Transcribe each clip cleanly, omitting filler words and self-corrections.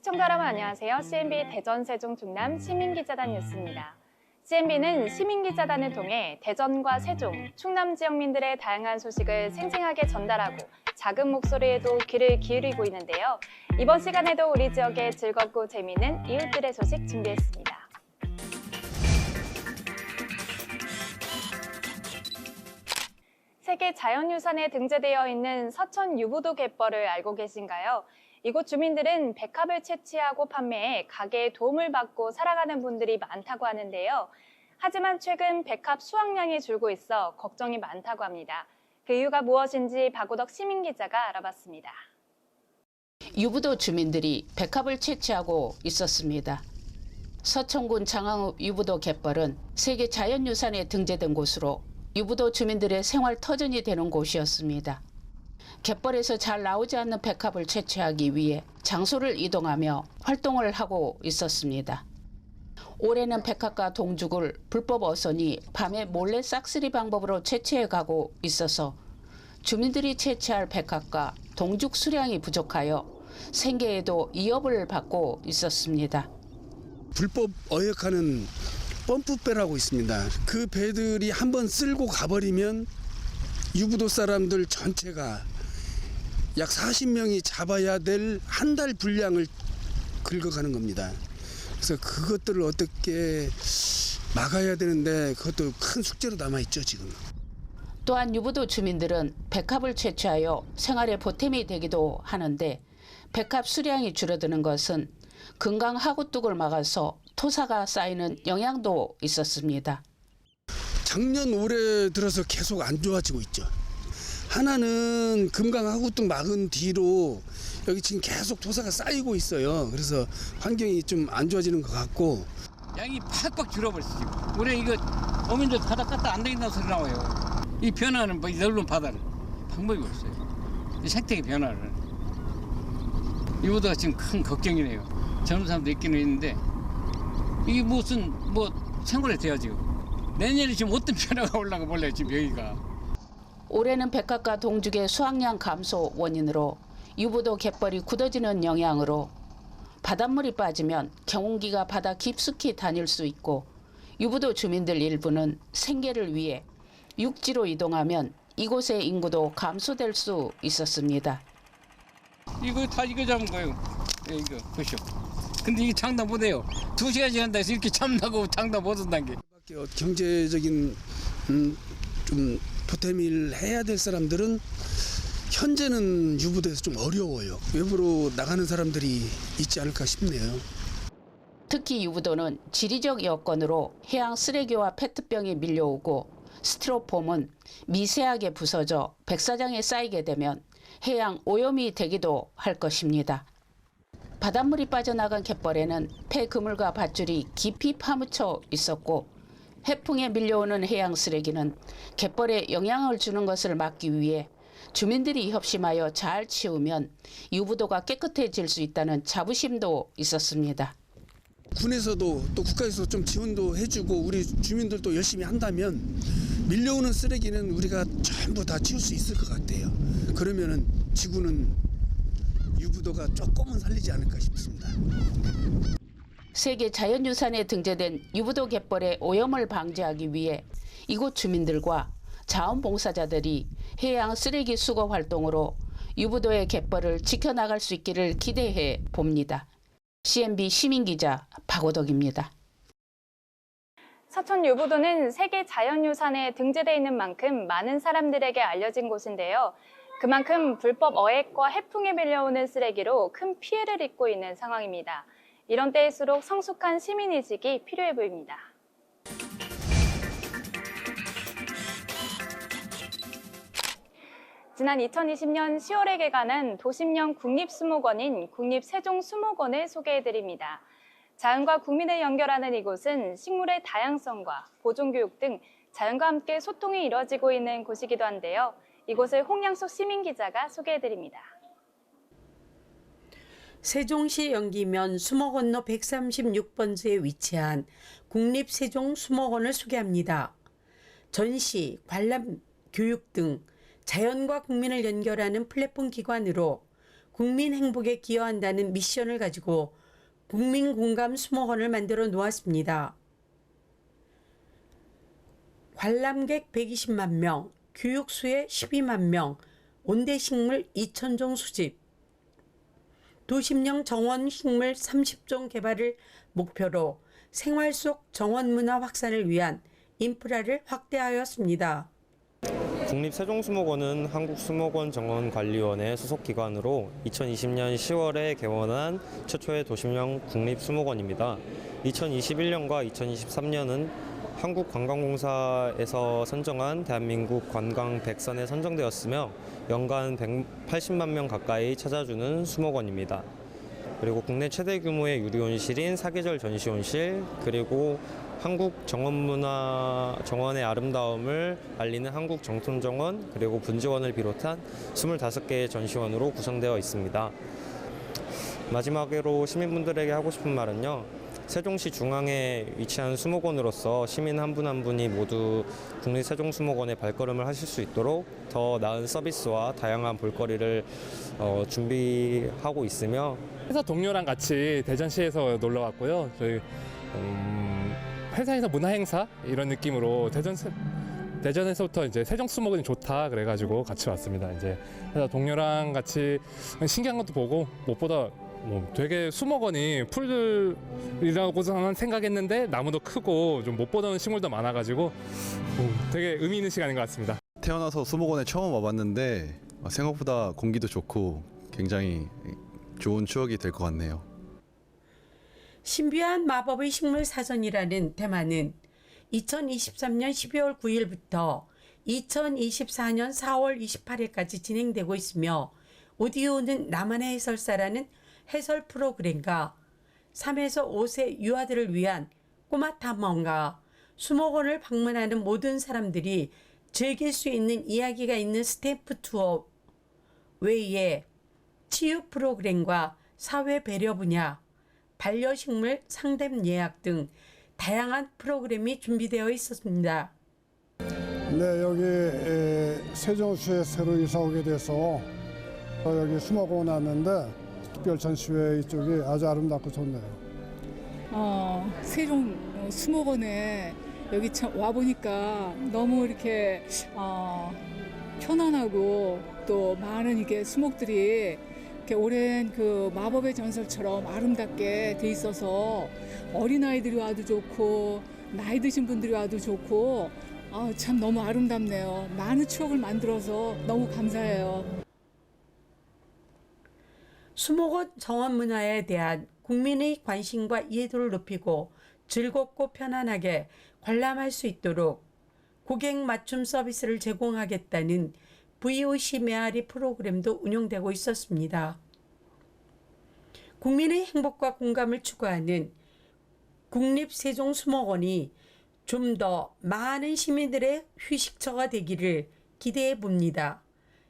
시청자 여러분 안녕하세요. CNB 대전 세종 충남 시민기자단 뉴스입니다. CNB는 시민기자단을 통해 대전과 세종, 충남 지역민들의 다양한 소식을 생생하게 전달하고 작은 목소리에도 귀를 기울이고 있는데요. 이번 시간에도 우리 지역의 즐겁고 재미있는 이웃들의 소식 준비했습니다. 세계 자연유산에 등재되어 있는 서천 유부도 갯벌을 알고 계신가요? 이곳 주민들은 백합을 채취하고 판매해 가게에 도움을 받고 살아가는 분들이 많다고 하는데요. 하지만 최근 백합 수확량이 줄고 있어 걱정이 많다고 합니다. 그 이유가 무엇인지 박우덕 시민기자가 알아봤습니다. 유부도 주민들이 백합을 채취하고 있었습니다. 서천군 장항읍 유부도 갯벌은 세계 자연유산에 등재된 곳으로 유부도 주민들의 생활 터전이 되는 곳이었습니다. 갯벌에서 잘 나오지 않는 백합을 채취하기 위해 장소를 이동하며 활동을 하고 있었습니다. 올해는 백합과 동죽을 불법 어선이 밤에 몰래 싹쓸이 방법으로 채취해 가고 있어서 주민들이 채취할 백합과 동죽 수량이 부족하여 생계에도 위협을 받고 있었습니다. 불법 어획하는 펌프배라고 있습니다. 그 배들이 한번 쓸고 가버리면 유부도 사람들 전체가 약 40명이 잡아야 될 한 달 분량을 긁어가는 겁니다. 그래서 그것들을 어떻게 막아야 되는데 그것도 큰 숙제로 남아있죠, 지금. 또한 유부도 주민들은 백합을 채취하여 생활의 보탬이 되기도 하는데 백합 수량이 줄어드는 것은 금강 하구뚝을 막아서 토사가 쌓이는 영향도 있었습니다. 작년 올해 들어서 계속 안 좋아지고 있죠. 하나는 금강 하구뚝 막은 뒤로 여기 지금 계속 토사가 쌓이고 있어요. 그래서 환경이 좀 안 좋아지는 것 같고. 양이 팍팍 줄어버렸어 지금. 올해 이거 어민들 바다 갔다 안 되겠다는 소리 나와요. 이 변화는 이 넓은 바다를 방법이 없어요. 이 생태계 변화를. 이보다 지금 큰 걱정이네요. 젊은 사람도 있기는 있는데 이게 무슨 생활이 돼야 지금. 내년에 지금 어떤 변화가 올라가 몰라요 지금 여기가. 올해는 백합과 동죽의 수확량 감소 원인으로 유부도 갯벌이 굳어지는 영향으로 바닷물이 빠지면 경운기가 바다 깊숙이 다닐 수 있고 유부도 주민들 일부는 생계를 위해 육지로 이동하면 이곳의 인구도 감소될 수 있었습니다. 이거 다 이거 잡은 거예요. 예, 이거 보시오. 근데 이게 장담 못해요. 2시간씩 한다 해서 이렇게 참나고 장담 못한다는 게. 경제적인 좀 보탬을 해야 될 사람들은 현재는 유부도에서 좀 어려워요. 외부로 나가는 사람들이 있지 않을까 싶네요. 특히 유부도는 지리적 여건으로 해양 쓰레기와 페트병이 밀려오고 스티로폼은 미세하게 부서져 백사장에 쌓이게 되면 해양 오염이 되기도 할 것입니다. 바닷물이 빠져나간 갯벌에는 폐 그물과 밧줄이 깊이 파묻혀 있었고 해풍에 밀려오는 해양 쓰레기는 갯벌에 영향을 주는 것을 막기 위해 주민들이 협심하여 잘 치우면 유부도가 깨끗해질 수 있다는 자부심도 있었습니다. 군에서도 또 국가에서 좀 지원도 해주고 우리 주민들도 열심히 한다면 밀려오는 쓰레기는 우리가 전부 다 치울 수 있을 것 같아요. 그러면은 지구는 유부도가 조금은 살리지 않을까 싶습니다. 세계 자연유산에 등재된 유부도 갯벌의 오염을 방지하기 위해 이곳 주민들과 자원봉사자들이 해양 쓰레기 수거 활동으로 유부도의 갯벌을 지켜나갈 수 있기를 기대해 봅니다. CNB 시민기자 박우덕입니다. 서천 유부도는 세계 자연유산에 등재되어 있는 만큼 많은 사람들에게 알려진 곳인데요. 그만큼 불법 어획과 해풍에 밀려오는 쓰레기로 큰 피해를 입고 있는 상황입니다. 이런 때일수록 성숙한 시민의식이 필요해 보입니다. 지난 2020년 10월에 개관한 도심형 국립수목원인 국립세종수목원을 소개해드립니다. 자연과 국민을 연결하는 이곳은 식물의 다양성과 보존교육 등 자연과 함께 소통이 이루어지고 있는 곳이기도 한데요. 이곳을 홍양숙 시민기자가 소개해드립니다. 세종시 영기면 수목원로 136번지에 위치한 국립세종수목원을 소개합니다. 전시, 관람, 교육 등 자연과 국민을 연결하는 플랫폼 기관으로 국민 행복에 기여한다는 미션을 가지고 국민 공감 수목원을 만들어 놓았습니다. 관람객 120만 명, 교육수혜 12만 명, 온대식물 2,000종 수집, 도심형 정원식물 30종 개발을 목표로 생활 속 정원문화 확산을 위한 인프라를 확대하였습니다. 국립세종수목원은 한국수목원정원관리원의 소속기관으로 2020년 10월에 개원한 최초의 도심형 국립수목원입니다. 2021년과 2023년은 한국관광공사에서 선정한 대한민국 관광 100선에 선정되었으며 연간 180만 명 가까이 찾아주는 수목원입니다. 그리고 국내 최대 규모의 유리온실인 사계절 전시온실, 그리고 한국 정원의 아름다움을 알리는 한국 정통정원, 그리고 분지원을 비롯한 25개의 전시원으로 구성되어 있습니다. 마지막으로 시민분들에게 하고 싶은 말은요. 세종시 중앙에 위치한 수목원으로서 시민 한 분 한 분이 모두 국립세종수목원에 발걸음을 하실 수 있도록 더 나은 서비스와 다양한 볼거리를 준비하고 있으며, 회사 동료랑 같이 대전시에서 놀러 왔고요. 저희 회사에서 문화행사 이런 느낌으로 대전에서부터 이제 세종수목원이 좋다 그래가지고 같이 왔습니다. 이제 회사 동료랑 같이 신기한 것도 보고, 무엇보다 되게 수목원이 풀들이라고만 생각했는데 나무도 크고 좀 못 보던 식물도 많아가지고 되게 의미 있는 시간인 것 같습니다. 태어나서 수목원에 처음 와봤는데 생각보다 공기도 좋고 굉장히 좋은 추억이 될 것 같네요. 신비한 마법의 식물 사전이라는 테마는 2023년 12월 9일부터 2024년 4월 28일까지 진행되고 있으며, 오디오는 나만의 해설사라는 해설 프로그램과 3에서 5세 유아들을 위한 꼬마 탐험가, 수목원을 방문하는 모든 사람들이 즐길 수 있는 이야기가 있는 스탬프 투어 외에 치유 프로그램과 사회 배려 분야, 반려식물 상담 예약 등 다양한 프로그램이 준비되어 있었습니다. 네, 여기 세종시에 새로 이사 오게 돼서 여기 수목원 왔는데 특별 전시회 이쪽이 아주 아름답고 좋네요. 세종 수목원에 여기 와 보니까 너무 이렇게 편안하고 또 많은 이게 수목들이 이렇게 오랜 그 마법의 전설처럼 아름답게 돼 있어서 어린아이들이 와도 좋고 나이 드신 분들이 와도 좋고 참 너무 아름답네요. 많은 추억을 만들어서 너무 감사해요. 수목원 정원 문화에 대한 국민의 관심과 이해도를 높이고 즐겁고 편안하게 관람할 수 있도록 고객 맞춤 서비스를 제공하겠다는 VOC 메아리 프로그램도 운영되고 있었습니다. 국민의 행복과 공감을 추구하는 국립세종수목원이 좀 더 많은 시민들의 휴식처가 되기를 기대해 봅니다.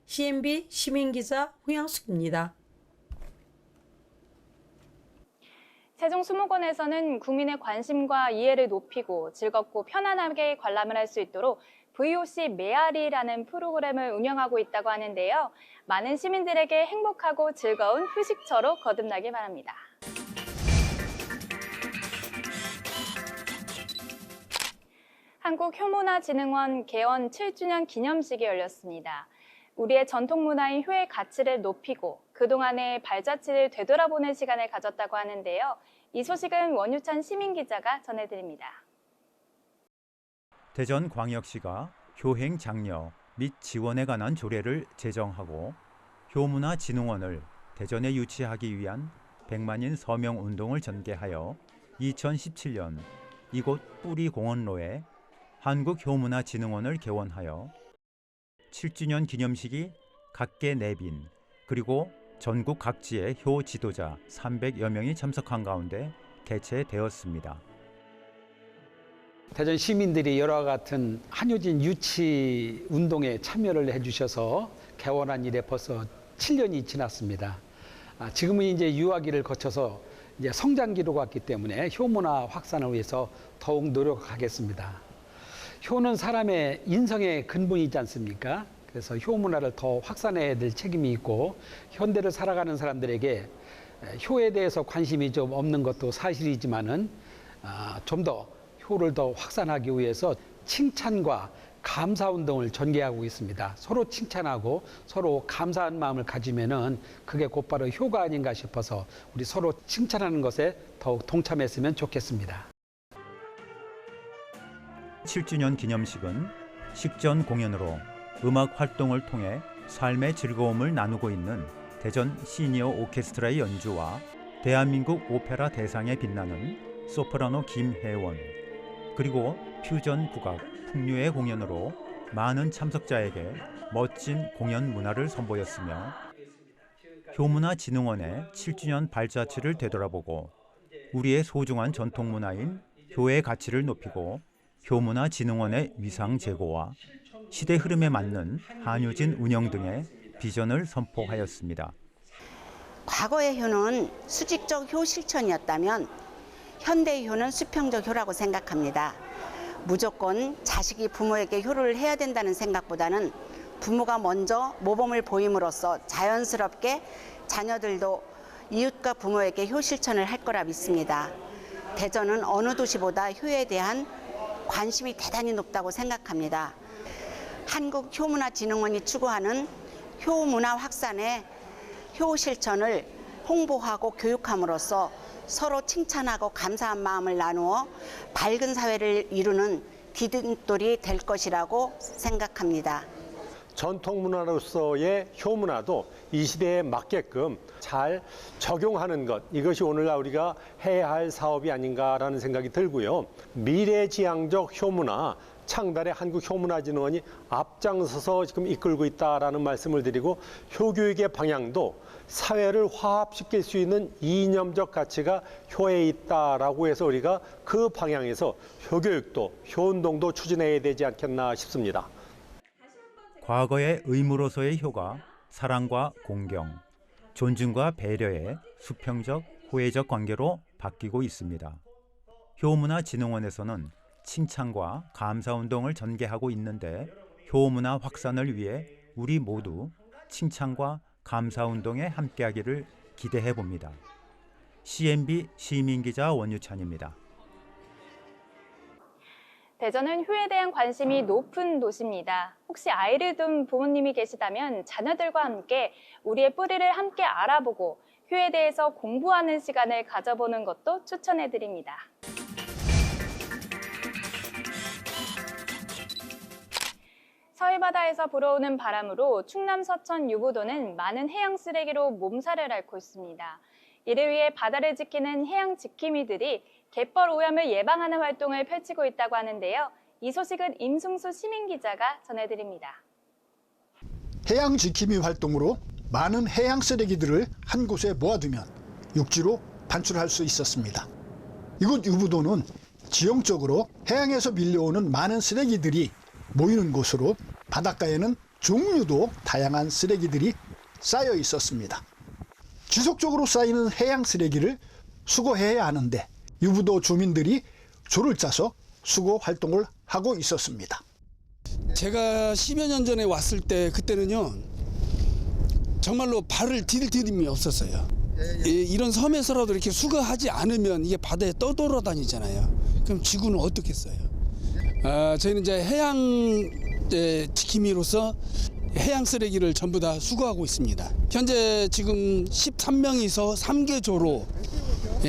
CNB 시민기자 홍양숙입니다. 세종수목원에서는 국민의 관심과 이해를 높이고 즐겁고 편안하게 관람을 할 수 있도록 VOC 메아리라는 프로그램을 운영하고 있다고 하는데요. 많은 시민들에게 행복하고 즐거운 휴식처로 거듭나길 바랍니다. 한국효문화진흥원 개원 7주년 기념식이 열렸습니다. 우리의 전통문화인 효의 가치를 높이고 그동안의 발자취를 되돌아보는 시간을 가졌다고 하는데요. 이 소식은 원유찬 시민기자가 전해드립니다. 대전광역시가 효행 장려 및 지원에 관한 조례를 제정하고 효문화진흥원을 대전에 유치하기 위한 100만인 서명 운동을 전개하여 2017년 이곳 뿌리공원로에 한국효문화진흥원을 개원하여 7주년 기념식이 각계 내빈 그리고 전국 각지의 효 지도자 300여 명이 참석한 가운데 개최되었습니다. 대전 시민들이 여러 같은 한효진 유치 운동에 참여를 해주셔서 개원한 일에 벌써 7년이 지났습니다. 지금은 이제 유아기를 거쳐서 이제 성장기로 갔기 때문에 효문화 확산을 위해서 더욱 노력하겠습니다. 효는 사람의 인성의 근본이지 않습니까? 그래서 효 문화를 더 확산해야 될 책임이 있고 현대를 살아가는 사람들에게 효에 대해서 관심이 좀 없는 것도 사실이지만은 좀 더 효를 더 확산하기 위해서 칭찬과 감사 운동을 전개하고 있습니다. 서로 칭찬하고 서로 감사한 마음을 가지면은 그게 곧바로 효가 아닌가 싶어서 우리 서로 칭찬하는 것에 더욱 동참했으면 좋겠습니다. 7주년 기념식은 식전 공연으로 음악 활동을 통해 삶의 즐거움을 나누고 있는 대전 시니어 오케스트라의 연주와 대한민국 오페라 대상에 빛나는 소프라노 김혜원, 그리고 퓨전 국악 풍류의 공연으로 많은 참석자에게 멋진 공연 문화를 선보였으며 효문화진흥원의 7주년 발자취를 되돌아보고 우리의 소중한 전통 문화인 효의 가치를 높이고 효문화진흥원의 위상 제고와 시대 흐름에 맞는 한유진 운영 등의 비전을 선포하였습니다. 과거의 효는 수직적 효 실천이었다면 현대의 효는 수평적 효라고 생각합니다. 무조건 자식이 부모에게 효를 해야 된다는 생각보다는 부모가 먼저 모범을 보임으로써 자연스럽게 자녀들도 이웃과 부모에게 효 실천을 할 거라 믿습니다. 대전은 어느 도시보다 효에 대한 관심이 대단히 높다고 생각합니다. 한국효문화진흥원이 추구하는 효문화 확산의 효 실천을 홍보하고 교육함으로써 서로 칭찬하고 감사한 마음을 나누어 밝은 사회를 이루는 디딤돌이 될 것이라고 생각합니다. 전통 문화로서의 효문화도 이 시대에 맞게끔 잘 적용하는 것, 이것이 오늘날 우리가 해야 할 사업이 아닌가라는 생각이 들고요. 미래지향적 효문화, 창달의 한국효문화진흥원이 앞장서서 지금 이끌고 있다라는 말씀을 드리고, 효교육의 방향도 사회를 화합시킬 수 있는 이념적 가치가 효에 있다라고 해서 우리가 그 방향에서 효교육도 효운동도 추진해야 되지 않겠나 싶습니다. 과거의 의무로서의 효가 사랑과 공경, 존중과 배려의 수평적, 호혜적 관계로 바뀌고 있습니다. 효문화진흥원에서는 칭찬과 감사운동을 전개하고 있는데 효문화 확산을 위해 우리 모두 칭찬과 감사운동에 함께하기를 기대해 봅니다. CNB 시민기자 원유찬입니다. 대전은 효에 대한 관심이 높은 도시입니다. 혹시 아이를 둔 부모님이 계시다면 자녀들과 함께 우리의 뿌리를 함께 알아보고 효에 대해서 공부하는 시간을 가져보는 것도 추천해 드립니다. 서해바다에서 불어오는 바람으로 충남 서천 유부도는 많은 해양 쓰레기로 몸살을 앓고 있습니다. 이를 위해 바다를 지키는 해양 지킴이들이 갯벌 오염을 예방하는 활동을 펼치고 있다고 하는데요. 이 소식은 임승수 시민기자가 전해드립니다. 해양 지킴이 활동으로 많은 해양 쓰레기들을 한 곳에 모아두면 육지로 반출할 수 있었습니다. 이곳 유부도는 지형적으로 해양에서 밀려오는 많은 쓰레기들이 모이는 곳으로 바닷가에는 종류도 다양한 쓰레기들이 쌓여 있었습니다. 지속적으로 쌓이는 해양 쓰레기를 수거해야 하는데 유부도 주민들이 조를 짜서 수거 활동을 하고 있었습니다. 제가 10여 년 전에 왔을 때 그때는요 정말로 발을 디딜 틈이 없었어요. 이런 섬에서라도 이렇게 수거하지 않으면 이게 바다에 떠돌아다니잖아요. 그럼 지구는 어떻겠어요? 저희는 이제 해양 지킴이로서 해양 쓰레기를 전부 다 수거하고 있습니다. 현재 지금 13명이서 3개조로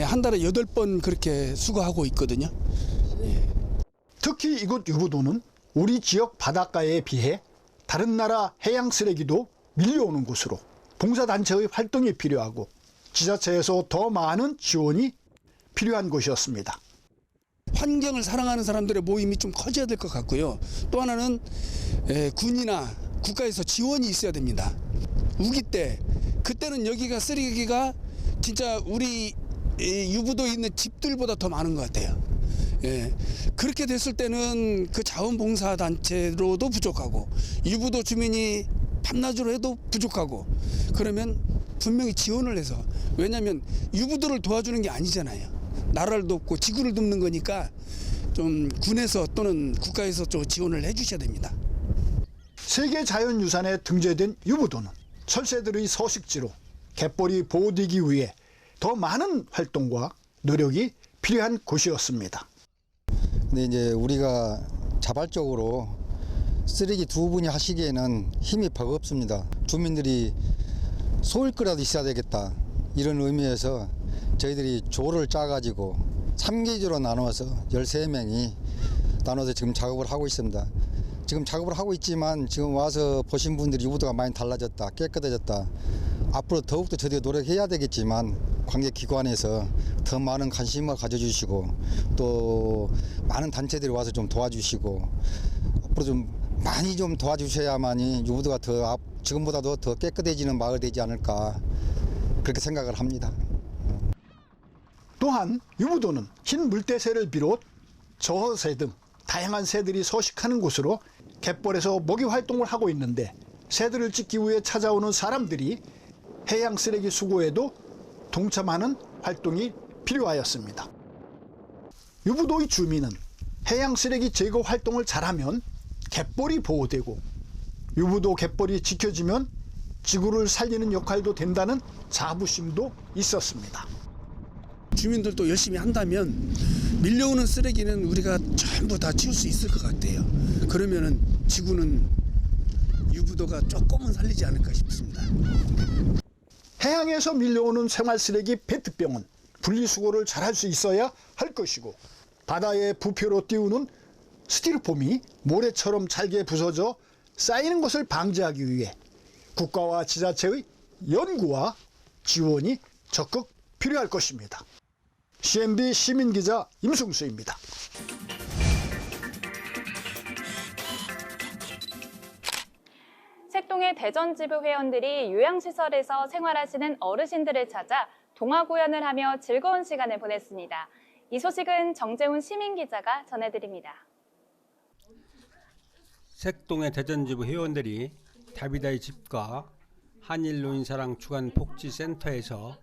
한 달에 8번 그렇게 수거하고 있거든요. 특히 이곳 유부도는 우리 지역 바닷가에 비해 다른 나라 해양 쓰레기도 밀려오는 곳으로 봉사단체의 활동이 필요하고 지자체에서 더 많은 지원이 필요한 곳이었습니다. 환경을 사랑하는 사람들의 모임이 좀 커져야 될 것 같고요. 또 하나는 군이나 국가에서 지원이 있어야 됩니다. 우기 때 그때는 여기가 쓰레기가 진짜 우리 유부도에 있는 집들보다 더 많은 것 같아요. 그렇게 됐을 때는 그 자원봉사단체로도 부족하고 유부도 주민이 밤낮으로 해도 부족하고 그러면 분명히 지원을 해서, 왜냐하면 유부도를 도와주는 게 아니잖아요. 나라를 돕고 지구를 돕는 거니까 좀 군에서 또는 국가에서 좀 지원을 해주셔야 됩니다. 세계자연유산에 등재된 유부도는 철새들의 서식지로 갯벌이 보호되기 위해 더 많은 활동과 노력이 필요한 곳이었습니다. 근데 이제 우리가 자발적으로 쓰레기 두 분이 하시기에는 힘이 버겁습니다. 주민들이 쏘일 거라도 있어야 되겠다 이런 의미에서 저희들이 조를 짜가지고 3계주로 나눠서 13명이 나눠서 지금 작업을 하고 있습니다. 지금 작업을 하고 있지만 지금 와서 보신 분들이 유부도가 많이 달라졌다, 깨끗해졌다. 앞으로 더욱더 저희가 노력해야 되겠지만 관계기관에서 더 많은 관심을 가져주시고 또 많은 단체들이 와서 좀 도와주시고 앞으로 좀 많이 좀 도와주셔야만이 유부도가 더 지금보다도 더 깨끗해지는 마을 되지 않을까 그렇게 생각을 합니다. 또한 유부도는 흰 물대새를 비롯 저어새 등 다양한 새들이 서식하는 곳으로 갯벌에서 먹이 활동을 하고 있는데 새들을 찍기 위해 찾아오는 사람들이 해양 쓰레기 수거에도 동참하는 활동이 필요하였습니다. 유부도의 주민은 해양 쓰레기 제거 활동을 잘하면 갯벌이 보호되고 유부도 갯벌이 지켜지면 지구를 살리는 역할도 된다는 자부심도 있었습니다. 주민들도 열심히 한다면 밀려오는 쓰레기는 우리가 전부 다 치울 수 있을 것 같아요. 그러면은 지구는 유부도가 조금은 살리지 않을까 싶습니다. 해양에서 밀려오는 생활 쓰레기 페트병은 분리수거를 잘할 수 있어야 할 것이고 바다에 부표로 띄우는 스티로폼이 모래처럼 잘게 부서져 쌓이는 것을 방지하기 위해 국가와 지자체의 연구와 지원이 적극 필요할 것입니다. CNB 시민기자 임승수입니다. 색동의 대전지부 회원들이 요양시설에서 생활하시는 어르신들을 찾아 동화구연을 하며 즐거운 시간을 보냈습니다. 이 소식은 정재훈 시민기자가 전해드립니다. 색동의 대전지부 회원들이 다비다의 집과 한일노인사랑 주간복지센터에서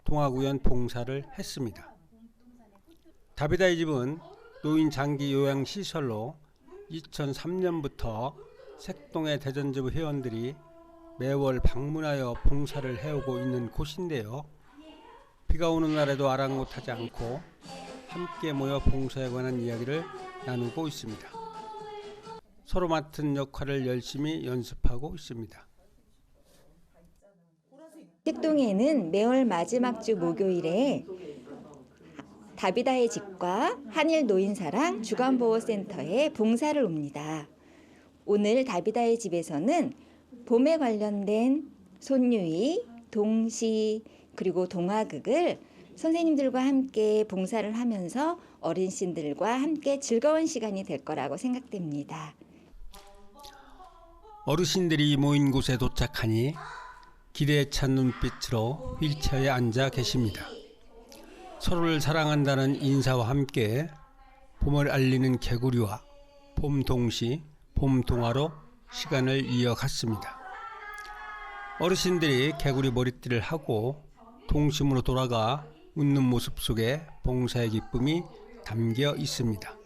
동화구연 봉사를 했습니다. 다비다의 집은 노인 장기 요양시설로 2003년부터 색동의 대전지부 회원들이 매월 방문하여 봉사를 해오고 있는 곳인데요. 비가 오는 날에도 아랑곳하지 않고 함께 모여 봉사에 관한 이야기를 나누고 있습니다. 서로 맡은 역할을 열심히 연습하고 있습니다. 색동에는 매월 마지막 주 목요일에 다비다의 집과 한일노인사랑 주간보호센터에 봉사를 옵니다. 오늘 다비다의 집에서는 봄에 관련된 손유이, 동시, 그리고 동화극을 선생님들과 함께 봉사를 하면서 어르신들과 함께 즐거운 시간이 될 거라고 생각됩니다. 어르신들이 모인 곳에 도착하니 기대에 찬 눈빛으로 휠체어에 앉아 계십니다. 서로를 사랑한다는 인사와 함께 봄을 알리는 개구리와 봄동시, 봄동화로 시간을 이어갔습니다. 어르신들이 개구리 머리띠를 하고 동심으로 돌아가 웃는 모습 속에 봉사의 기쁨이 담겨 있습니다.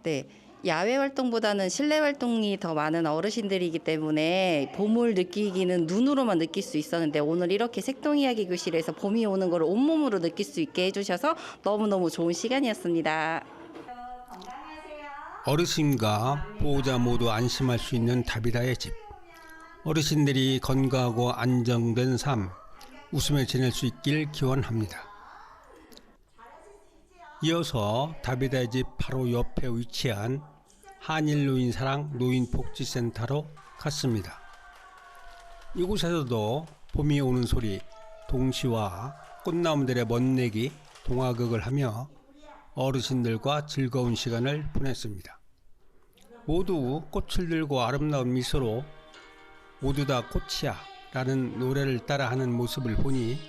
네, 야외 활동보다는 실내 활동이 더 많은 어르신들이기 때문에 봄을 느끼기는 눈으로만 느낄 수 있었는데 오늘 이렇게 색동 이야기 교실에서 봄이 오는 걸 온몸으로 느낄 수 있게 해주셔서 너무너무 좋은 시간이었습니다. 어르신과 보호자 모두 안심할 수 있는 다비다의 집. 어르신들이 건강하고 안정된 삶, 웃으며 지낼 수 있길 기원합니다. 이어서 다비다의 집 바로 옆에 위치한 한일노인사랑 노인복지센터로 갔습니다. 이곳에서도 봄이 오는 소리, 동시와 꽃나무들의 멋내기, 동화극을 하며 어르신들과 즐거운 시간을 보냈습니다. 모두 꽃을 들고 아름다운 미소로 모두 다 꽃이야 라는 노래를 따라하는 모습을 보니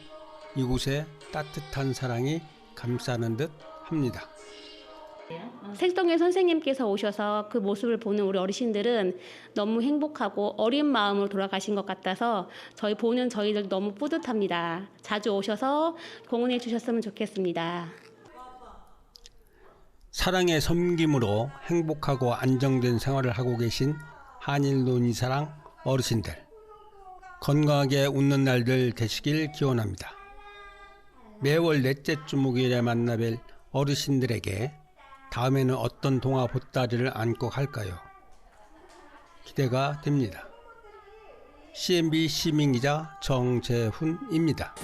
이곳에 따뜻한 사랑이 감싸는 듯 합니다. 색동의 선생님께서 오셔서 그 모습을 보는 우리 어르신들은 너무 행복하고 어린 마음으로 돌아가신 것 같아서 보는 저희들 너무 뿌듯합니다. 자주 오셔서 공헌해 주셨으면 좋겠습니다. 사랑의 섬김으로 행복하고 안정된 생활을 하고 계신 한일 논의사랑 어르신들, 건강하게 웃는 날들 되시길 기원합니다. 매월 넷째 주 목요일에 만나뵐 어르신들에게 다음에는 어떤 동화 보따리를 안고 갈까요? 기대가 됩니다. CNB 시민기자 정재훈입니다.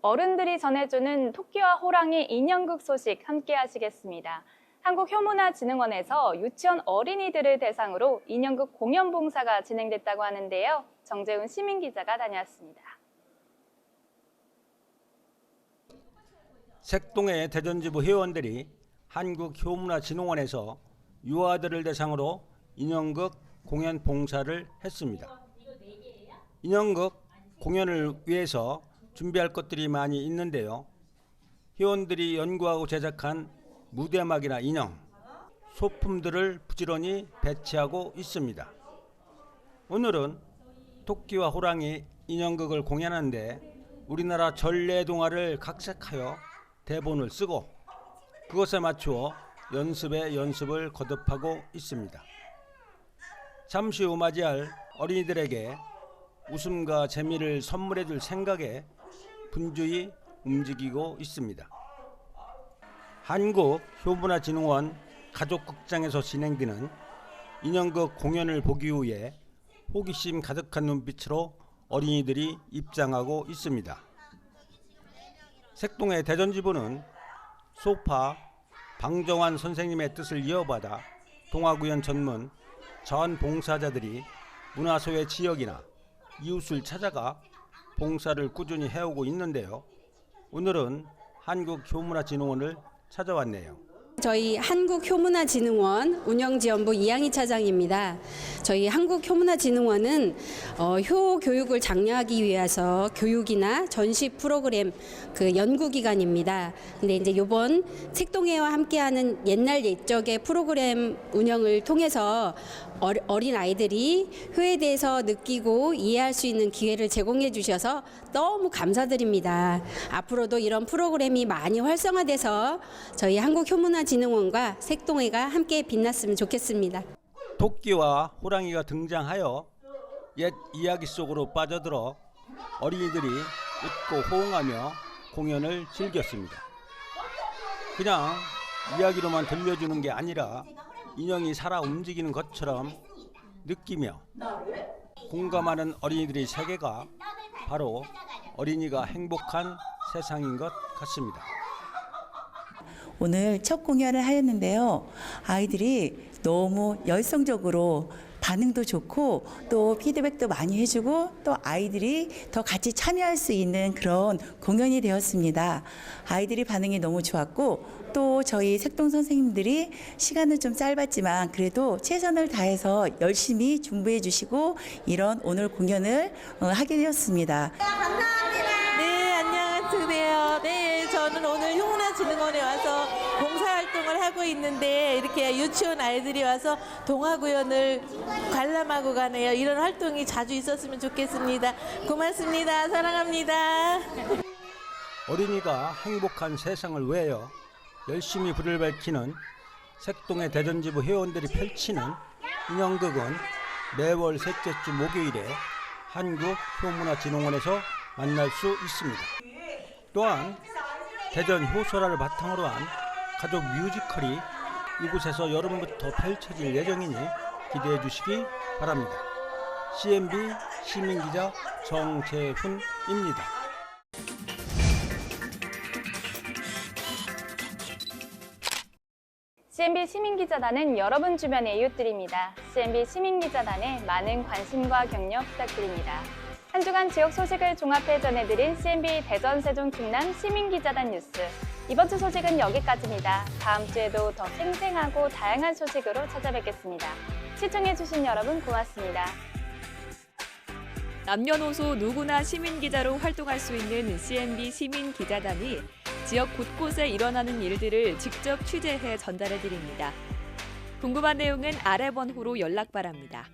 어른들이 전해주는 토끼와 호랑이 인형극 소식 함께 하시겠습니다. 한국효문화진흥원에서 유치원 어린이들을 대상으로 인형극 공연 봉사가 진행됐다고 하는데요. 정재훈 시민기자가 다녀왔습니다. 색동의 대전지부 회원들이 한국효문화진흥원에서 유아들을 대상으로 인형극 공연 봉사를 했습니다. 인형극 공연을 위해서 준비할 것들이 많이 있는데요. 회원들이 연구하고 제작한 무대막이나 인형, 소품들을 부지런히 배치하고 있습니다. 오늘은 토끼와 호랑이 인형극을 공연하는데 우리나라 전래동화를 각색하여 대본을 쓰고 그것에 맞추어 연습을 거듭하고 있습니다. 잠시 후 맞이할 어린이들에게 웃음과 재미를 선물해줄 생각에 분주히 움직이고 있습니다. 한국효문화진흥원 가족극장에서 진행되는 인형극 공연을 보기 위해 호기심 가득한 눈빛으로 어린이들이 입장하고 있습니다. 색동의 대전지부는 소파 방정환 선생님의 뜻을 이어받아 동화구연 전문 자원봉사자들이 문화소외 지역이나 이웃을 찾아가 봉사를 꾸준히 해오고 있는데요. 오늘은 한국효문화진흥원을 찾아왔네요. 저희 한국효문화진흥원 운영지원부 이양희 차장입니다. 저희 한국효문화진흥원은 효 교육을 장려하기 위해서 교육이나 전시 프로그램 연구기관입니다. 근데 이제 이번 색동해와 함께하는 옛날 옛적의 프로그램 운영을 통해서 어린 아이들이 효에 대해서 느끼고 이해할 수 있는 기회를 제공해 주셔서 너무 감사드립니다. 앞으로도 이런 프로그램이 많이 활성화돼서 저희 한국효문화진흥원과 색동해가 함께 빛났으면 좋겠습니다. 토끼와 호랑이가 등장하여 옛 이야기 속으로 빠져들어 어린이들이 웃고 호응하며 공연을 즐겼습니다. 그냥 이야기로만 들려주는 게 아니라 인형이 살아 움직이는 것처럼 느끼며 공감하는 어린이들의 세계가 바로 어린이가 행복한 세상인 것 같습니다. 오늘 첫 공연을 하였는데요. 아이들이 너무 열성적으로 반응도 좋고 또 피드백도 많이 해주고 또 아이들이 더 같이 참여할 수 있는 그런 공연이 되었습니다. 아이들이 반응이 너무 좋았고 또 저희 색동 선생님들이 시간은 좀 짧았지만 그래도 최선을 다해서 열심히 준비해 주시고 이런 오늘 공연을 하게 되었습니다. 네, 안녕하세요. 네, 저는 오늘 효문화진흥원에 와서 봉사활동을 하고 있는데 이렇게 유치원 아이들이 와서 동화구연을 관람하고 가네요. 이런 활동이 자주 있었으면 좋겠습니다. 고맙습니다. 사랑합니다. 어린이가 행복한 세상을 위하여 열심히 불을 밝히는 색동의 대전지부 회원들이 펼치는 인형극은 매월 셋째 주 목요일에 한국효문화진흥원에서 만날 수 있습니다. 또한 대전 효소라를 바탕으로 한 가족 뮤지컬이 이곳에서 여름부터 펼쳐질 예정이니 기대해 주시기 바랍니다. CNB 시민기자 정재훈입니다. CNB 시민기자단은 여러분 주변의 이웃들입니다. CNB 시민기자단에 많은 관심과 격려 부탁드립니다. 한 주간 지역 소식을 종합해 전해드린 CNB 대전, 세종, 충남 시민기자단 뉴스. 이번 주 소식은 여기까지입니다. 다음 주에도 더 생생하고 다양한 소식으로 찾아뵙겠습니다. 시청해주신 여러분 고맙습니다. 남녀노소 누구나 시민기자로 활동할 수 있는 CNB 시민기자단이 지역 곳곳에 일어나는 일들을 직접 취재해 전달해드립니다. 궁금한 내용은 아래 번호로 연락 바랍니다.